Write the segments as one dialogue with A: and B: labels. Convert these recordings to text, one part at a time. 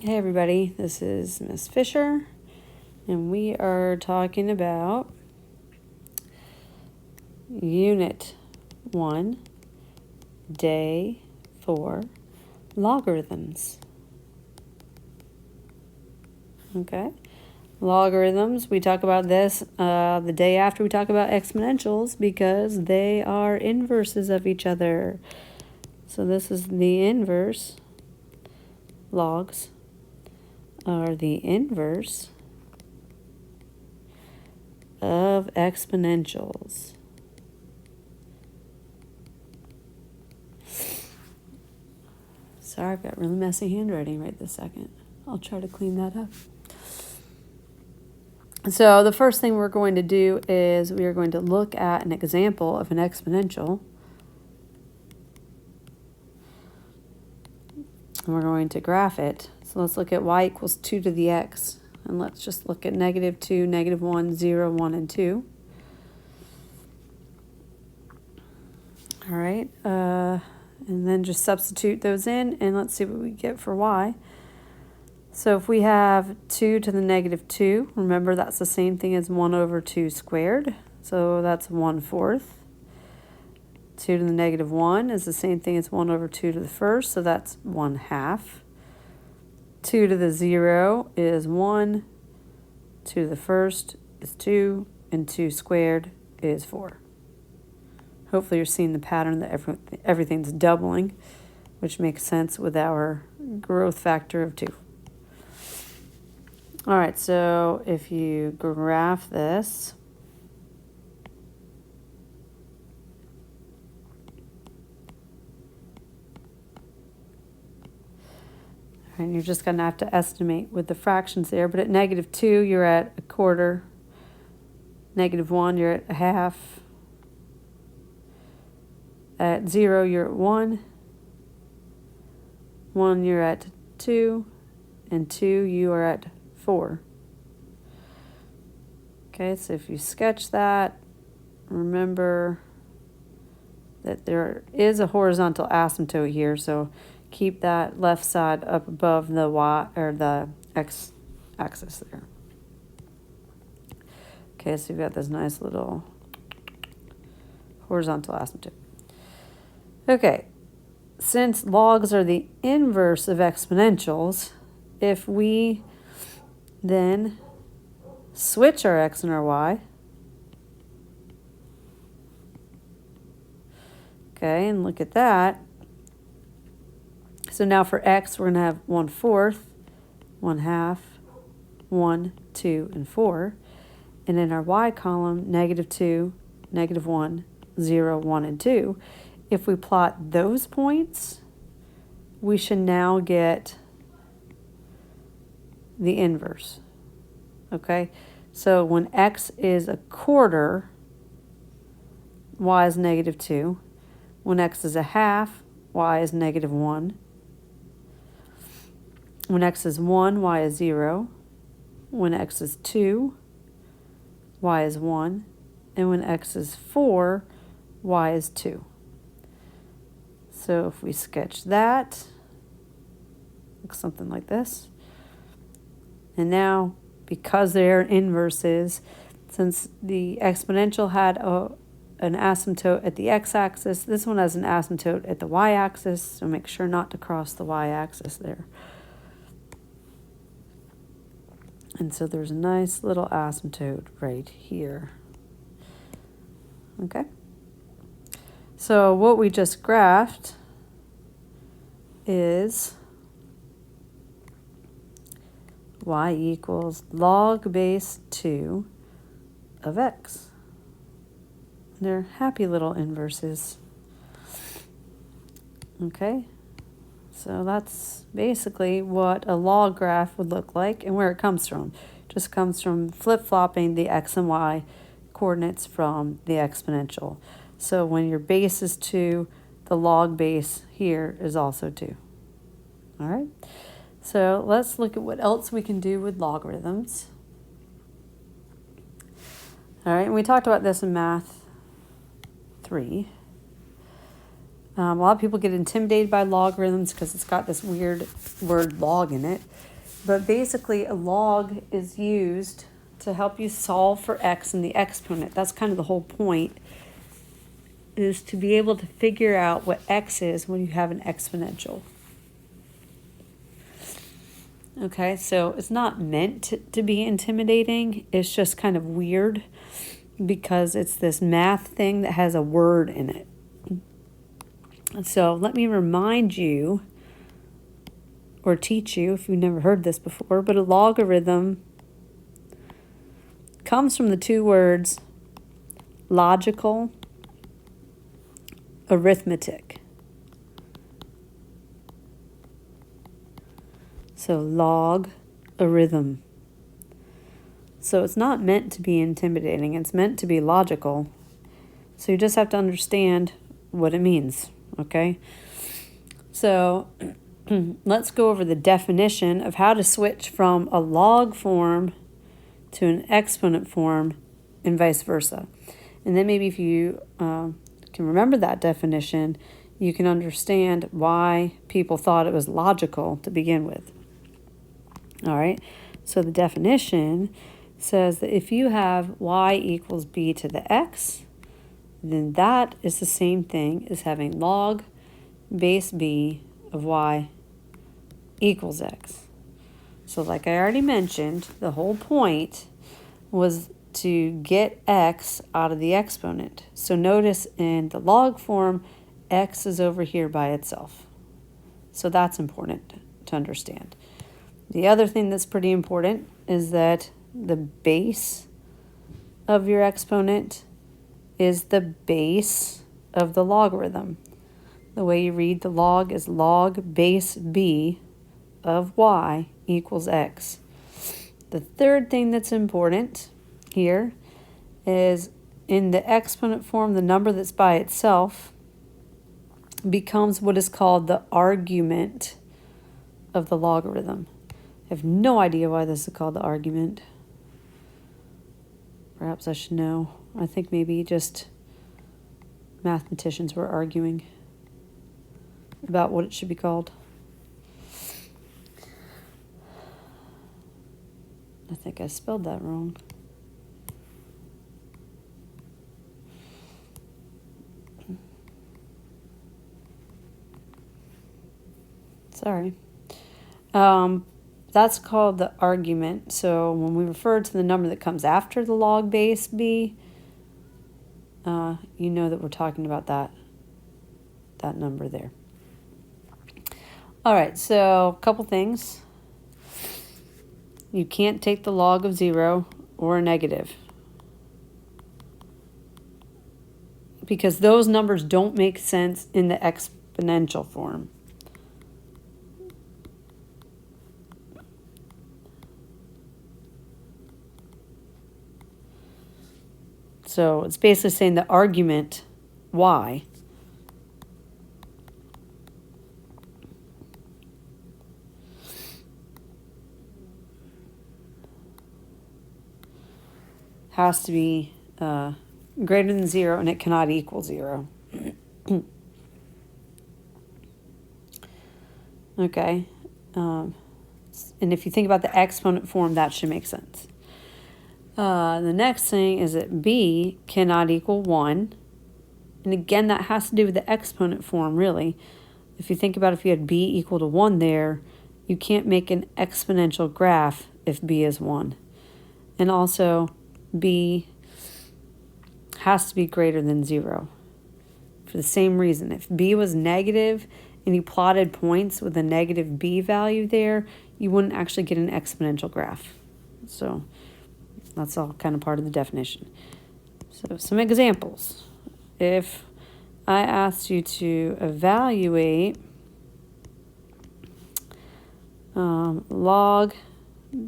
A: Hey everybody, this is Miss Fisher, and we are talking about Unit 1, Day 4, Logarithms. Okay, logarithms, we talk about this the day after we talk about exponentials because they are inverses of each other. So this is the inverse. Logs are the inverse of exponentials. Sorry, I've got really messy handwriting right this second. I'll try to clean that up. So the first thing we're going to do is we are going to look at an example of an exponential. And we're going to graph it. So let's look at y equals 2 to the x. And let's just look at -2, -1, 0, 1, and 2. All right. And then just substitute those in, and let's see what we get for y. So if we have 2 to the -2, remember that's the same thing as 1 over 2 squared. So that's 1/4. 2 to the -1 is the same thing as 1 over 2 to the first, so that's 1/2. 2 to the 0 is 1. 2 to the first is 2, and 2 squared is 4. Hopefully you're seeing the pattern that everything's doubling, which makes sense with our growth factor of 2. All right, so if you graph this, and you're just going to have to estimate with the fractions there, but at -2, you're at 1/4. -1, you're at 1/2. At 0, you're at 1. 1, you're at 2. And 2, you are at 4. Okay, so if you sketch that, remember that there is a horizontal asymptote here, so keep that left side up above the y or the x axis there. Okay, so you've got this nice little horizontal asymptote. Okay, since logs are the inverse of exponentials, if we then switch our x and our y, okay, and look at that. So now for x, we're going to have 1/4, 1/2, 1, 2, and 4. And in our y column, -2, -1, 0, 1, and 2. If we plot those points, we should now get the inverse. Okay, so when x is 1/4, y is -2. When x is 1/2, y is -1. When x is 1, y is 0. When x is 2, y is 1. And when x is 4, y is 2. So if we sketch that, looks something like this. And now, because they're inverses, since the exponential had an asymptote at the x-axis, this one has an asymptote at the y-axis, so make sure not to cross the y-axis there. And so there's a nice little asymptote right here. Okay. So what we just graphed is y equals log base 2 of x. They're happy little inverses. Okay, so that's basically what a log graph would look like and where it comes from. It just comes from flip-flopping the x and y coordinates from the exponential. So when your base is 2, the log base here is also 2. All right, so let's look at what else we can do with logarithms. All right, and we talked about this in Math 3. A lot of people get intimidated by logarithms because it's got this weird word log in it. But basically, a log is used to help you solve for x in the exponent. That's kind of the whole point, is to be able to figure out what x is when you have an exponential. Okay, so it's not meant to be intimidating. It's just kind of weird because it's this math thing that has a word in it. So let me remind you, or teach you if you've never heard this before, but a logarithm comes from the two words logical, arithmetic. So logarithm. So it's not meant to be intimidating. It's meant to be logical. So you just have to understand what it means, okay? So let's go over the definition of how to switch from a log form to an exponent form and vice versa. And then maybe if you can remember that definition, you can understand why people thought it was logical to begin with. All right, so the definition says that if you have y equals b to the x, then that is the same thing as having log base b of y equals x. So like I already mentioned, the whole point was to get x out of the exponent. So notice in the log form, x is over here by itself. So that's important to understand. The other thing that's pretty important is that the base of your exponent is the base of the logarithm. The way you read the log is log base b of y equals x. The third thing that's important here is in the exponent form, the number that's by itself becomes what is called the argument of the logarithm. I have no idea why this is called the argument. Perhaps I should know. I think maybe just mathematicians were arguing about what it should be called. I think I spelled that wrong. Sorry. That's called the argument. So when we refer to the number that comes after the log base b, you know that we're talking about that number there. All right, so a couple things. You can't take the log of 0 or a negative, because those numbers don't make sense in the exponential form. So it's basically saying the argument y has to be greater than 0, and it cannot equal 0. Okay. And if you think about the exponent form, that should make sense. The next thing is that b cannot equal 1. And again, that has to do with the exponent form, really. If you think about if you had b equal to 1 there, you can't make an exponential graph if b is 1. And also, b has to be greater than 0 for the same reason. If b was negative and you plotted points with a negative b value there, you wouldn't actually get an exponential graph. So that's all kind of part of the definition. So some examples. If I asked you to evaluate log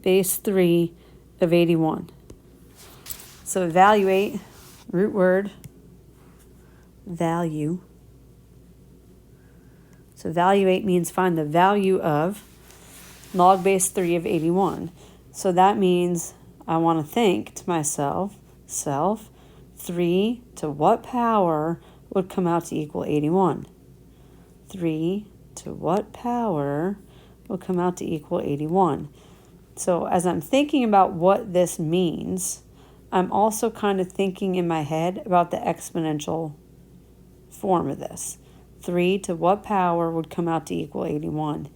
A: base 3 of 81. So evaluate, root word, value. So evaluate means find the value of log base 3 of 81. So that means I want to think to myself, 3 to what power would come out to equal 81? 3 to what power will come out to equal 81. So as I'm thinking about what this means, I'm also kind of thinking in my head about the exponential form of this. 3 to what power would come out to equal 81?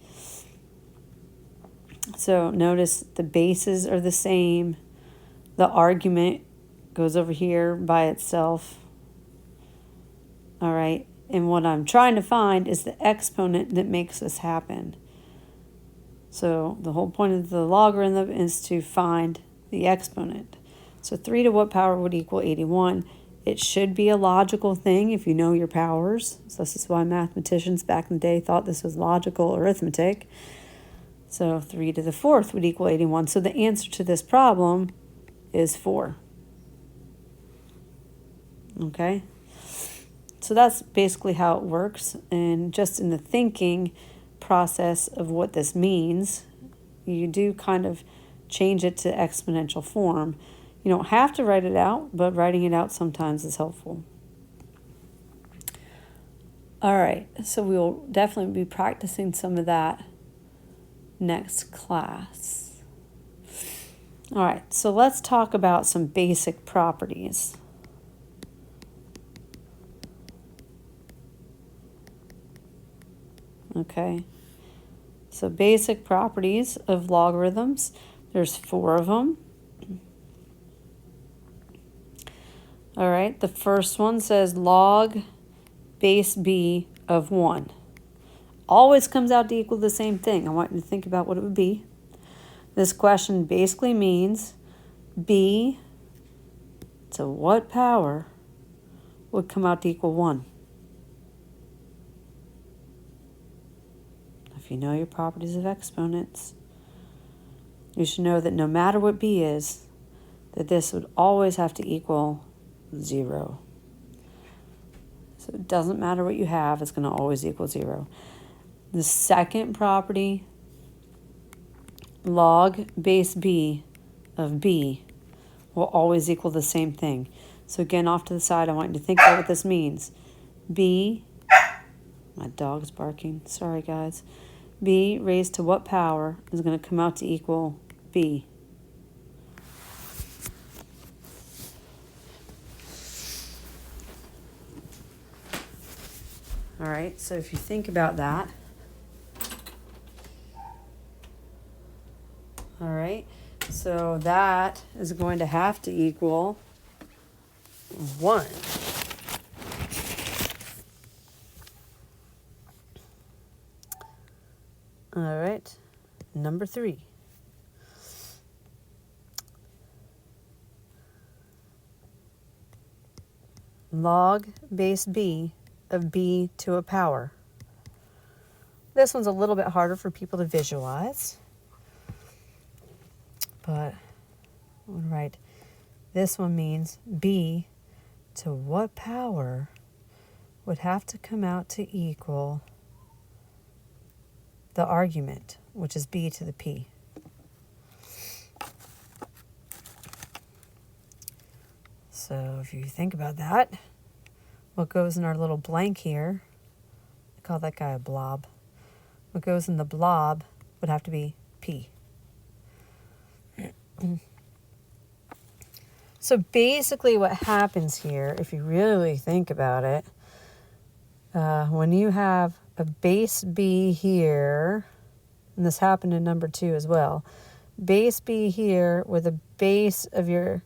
A: So notice the bases are the same. The argument goes over here by itself. All right. And what I'm trying to find is the exponent that makes this happen. So the whole point of the logarithm is to find the exponent. So 3 to what power would equal 81? It should be a logical thing if you know your powers. So this is why mathematicians back in the day thought this was logical arithmetic. So 3 to the 4th would equal 81. So the answer to this problem is 4. Okay? So that's basically how it works. And just in the thinking process of what this means, you do kind of change it to exponential form. You don't have to write it out, but writing it out sometimes is helpful. All right, so we'll definitely be practicing some of that next class. All right, so let's talk about some basic properties. Okay, so basic properties of logarithms, there's 4 of them. All right, the first one says log base b of 1. Always comes out to equal the same thing. I want you to think about what it would be. This question basically means b to what power would come out to equal 1? If you know your properties of exponents, you should know that no matter what b is, that this would always have to equal 0. So it doesn't matter what you have, it's going to always equal 0. The second property, log base b of b, will always equal the same thing. So again, off to the side, I want you to think about what this means. B, my dog's barking, sorry guys. B raised to what power is going to come out to equal b? All right, so if you think about that, all right, so that is going to have to equal 1. All right, number 3. Log base b of b to a power. This one's a little bit harder for people to visualize, but all right, this one means b to what power would have to come out to equal the argument, which is b to the p. So if you think about that, what goes in our little blank here, I call that guy a blob. What goes in the blob would have to be p. So basically what happens here, if you really think about it, when you have a base b here, and this happened in number 2 as well, base b here with a base of your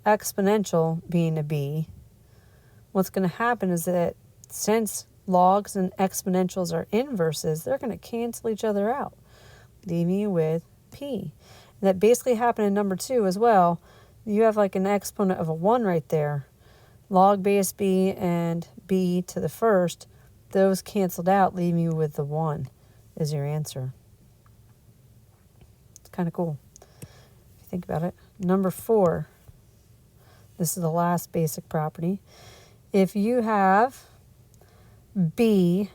A: exponential being a b, what's going to happen is that since logs and exponentials are inverses, they're going to cancel each other out, leaving you with p. And that basically happened in number 2 as well. You have like an exponent of a 1 right there. Log base b and b to the first, those canceled out, leaving you with the 1 is your answer. It's kind of cool if you think about it. Number 4, this is the last basic property. If you have b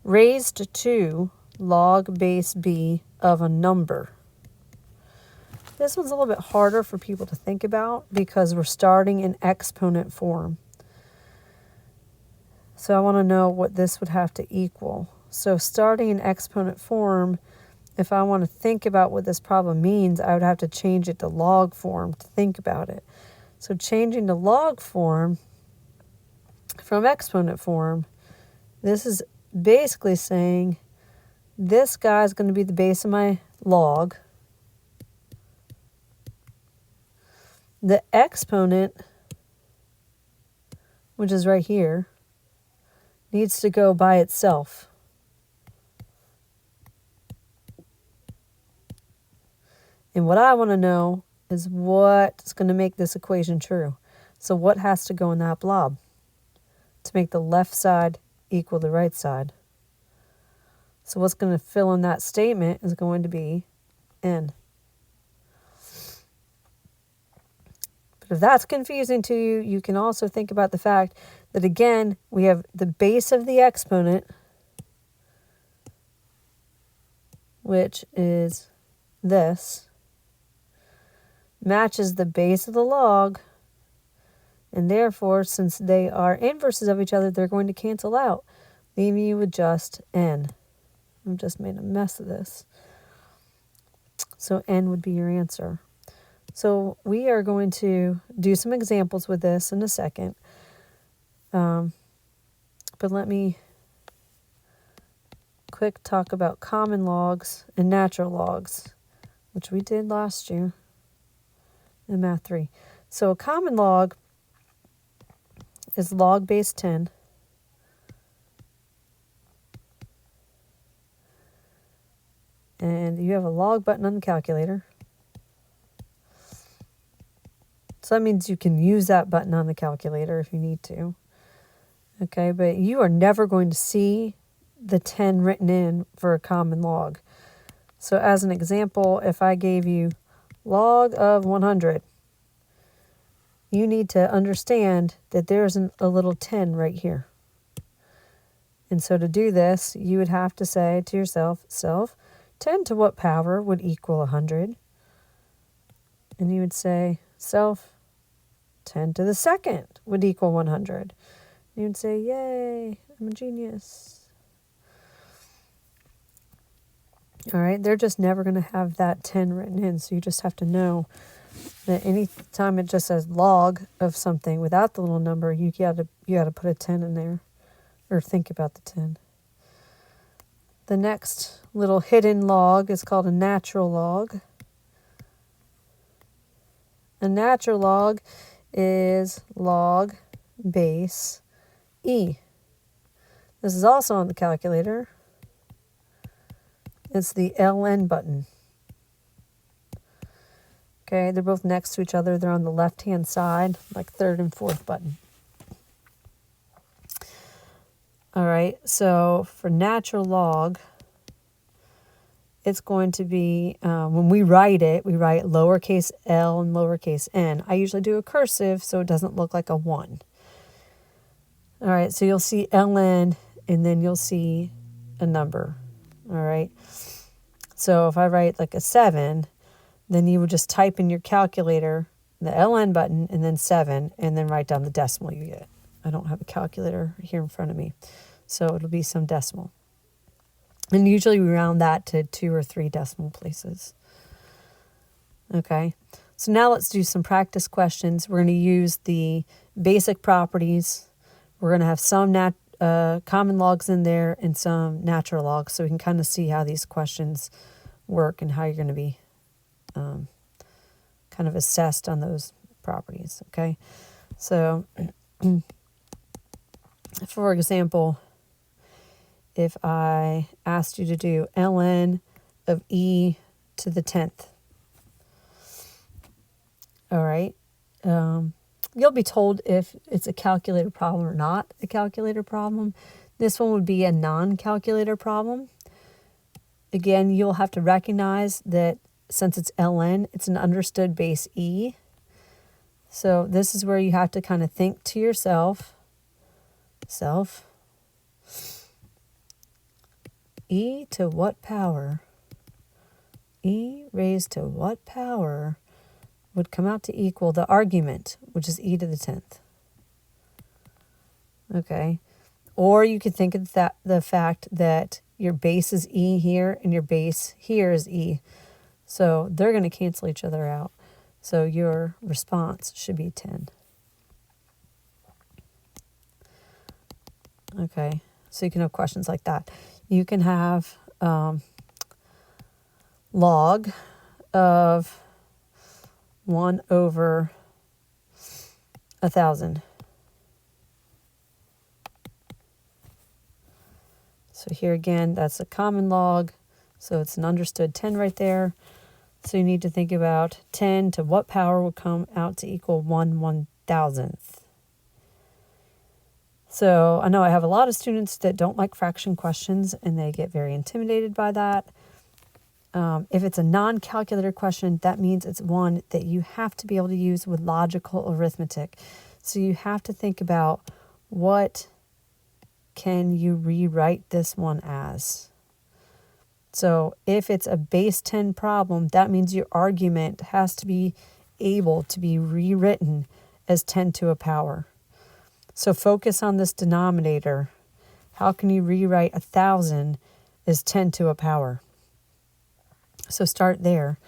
A: raised to log base b of a number. This one's a little bit harder for people to think about because we're starting in exponent form. So I want to know what this would have to equal. So starting in exponent form, if I want to think about what this problem means, I would have to change it to log form to think about it. So changing to log form from exponent form, this is basically saying this guy is going to be the base of my log. The exponent, which is right here, needs to go by itself. And what I want to know is what's going to make this equation true. So what has to go in that blob to make the left side equal the right side? So what's going to fill in that statement is going to be n. But if that's confusing to you, you can also think about the fact that, again, we have the base of the exponent, which is this, matches the base of the log, and therefore, since they are inverses of each other, they're going to cancel out, leaving you with just n. I've just made a mess of this. So n would be your answer. So we are going to do some examples with this in a second. But let me quick talk about common logs and natural logs, which we did last year in Math 3. So a common log is log base 10. And you have a log button on the calculator. So that means you can use that button on the calculator if you need to. Okay, but you are never going to see the 10 written in for a common log. So as an example, if I gave you log of 100, you need to understand that there's a little 10 right here. And so to do this, you would have to say to yourself, 10 to what power would equal 100? And you would say, 10 to the second would equal 100. And you would say, yay, I'm a genius. All right, they're just never going to have that 10 written in, so you just have to know that any time it just says log of something without the little number, you got to put a 10 in there, or think about the 10. The next little hidden log is called a natural log. A natural log is log base e. This is also on the calculator. It's the ln button. Okay, they're both next to each other. They're on the left-hand side, like third and fourth button. All right, so for natural log, it's going to be, when we write it, we write lowercase l and lowercase n. I usually do a cursive so it doesn't look like a 1. All right, so you'll see ln, and then you'll see a number. All right, so if I write like a 7, then you would just type in your calculator the ln button and then 7, and then write down the decimal you get. I don't have a calculator here in front of me, so it'll be some decimal. And usually we round that to 2 or 3 decimal places. Okay, so now let's do some practice questions. We're going to use the basic properties. We're going to have some common logs in there and some natural logs, so we can kind of see how these questions work and how you're going to be kind of assessed on those properties. Okay, so for example, if I asked you to do ln of e to the 10th, all right, you'll be told if it's a calculator problem or not a calculator problem. This one would be a non-calculator problem. Again, you'll have to recognize that since it's ln, it's an understood base e. So this is where you have to kind of think to yourself, e to what power? E raised to what power would come out to equal the argument, which is e to the 10th. Okay. Or you could think of that the fact that your base is e here and your base here is e. So they're going to cancel each other out. So your response should be 10. Okay, so you can have questions like that. You can have log of 1 over 1,000. So here again, that's a common log. So it's an understood 10 right there. So you need to think about 10 to what power would come out to equal 1/1000th. So I know I have a lot of students that don't like fraction questions and they get very intimidated by that. If it's a non-calculator question, that means it's one that you have to be able to use with logical arithmetic. So you have to think about what can you rewrite this one as. So if it's a base 10 problem, that means your argument has to be able to be rewritten as 10 to a power. So focus on this denominator. How can you rewrite 1,000 as 10 to a power? So start there.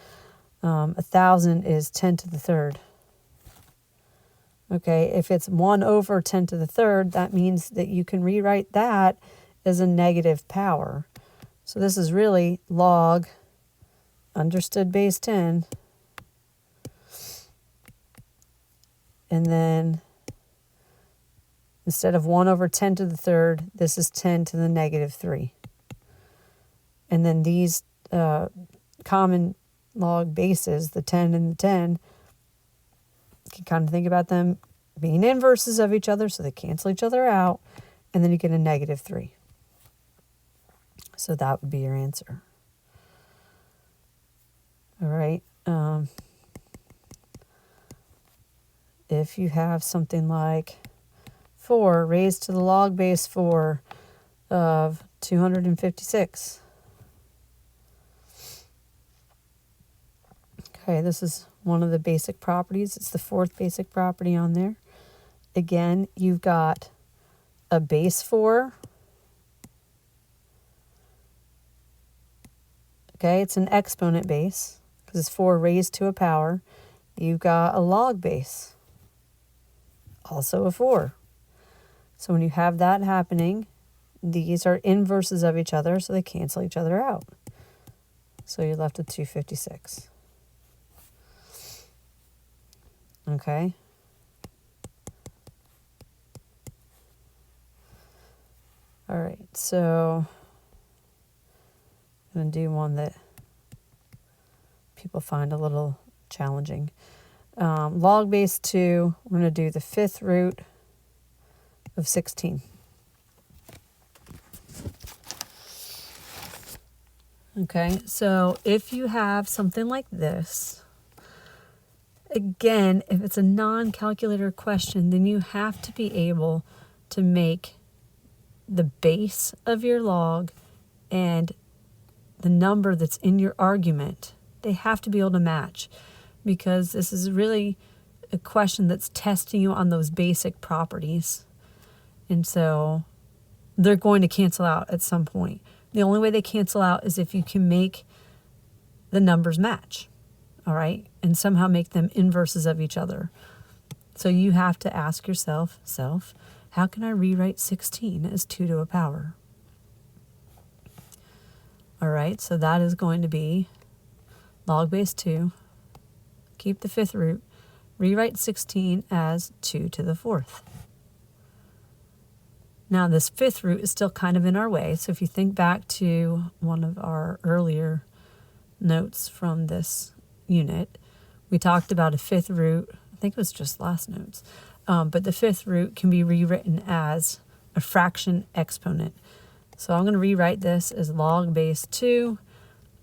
A: 1,000 is 10 to the third. Okay, if it's 1 over 10 to the third, that means that you can rewrite that as a negative power. So this is really log, understood base 10, and then instead of 1 over 10 to the third, this is 10 to the negative 3. And then these common log bases, the 10 and the 10, you can kind of think about them being inverses of each other, so they cancel each other out, and then you get a negative 3. So that would be your answer. All right. If you have something like 4 raised to the log base 4 of 256. Okay, this is one of the basic properties. It's the fourth basic property on there. Again, you've got a base 4. Okay, it's an exponent base because it's 4 raised to a power. You've got a log base, also a 4. So when you have that happening, these are inverses of each other, so they cancel each other out. So you're left with 256. Okay. All right, so I'm going to do one that people find a little challenging. Log base 2, we're going to do the 5th root of 16. Okay, so if you have something like this, again, if it's a non-calculator question, then you have to be able to make the base of your log and the number that's in your argument, they have to be able to match, because this is really a question that's testing you on those basic properties. And so they're going to cancel out at some point. The only way they cancel out is if you can make the numbers match, all right, and somehow make them inverses of each other. So you have to ask yourself, how can I rewrite 16 as 2 to a power? All right, so that is going to be log base 2, keep the 5th root, rewrite 16 as 2 to the 4th. Now this 5th root is still kind of in our way, so if you think back to one of our earlier notes from this unit, we talked about a 5th root, I think it was just last notes, but the 5th root can be rewritten as a fraction exponent. So I'm going to rewrite this as log base 2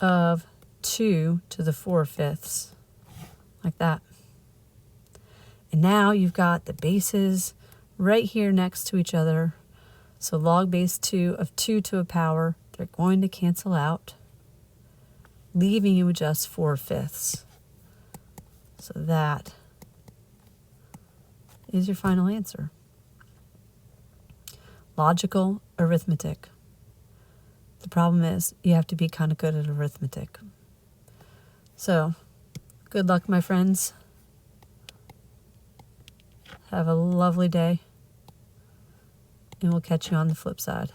A: of 2 to the 4/5, like that. And now you've got the bases right here next to each other. So log base 2 of 2 to a power, they're going to cancel out, leaving you with just 4/5. So that is your final answer. logical arithmetic. The problem is you have to be kind of good at arithmetic. So, good luck, my friends. Have a lovely day, and we'll catch you on the flip side.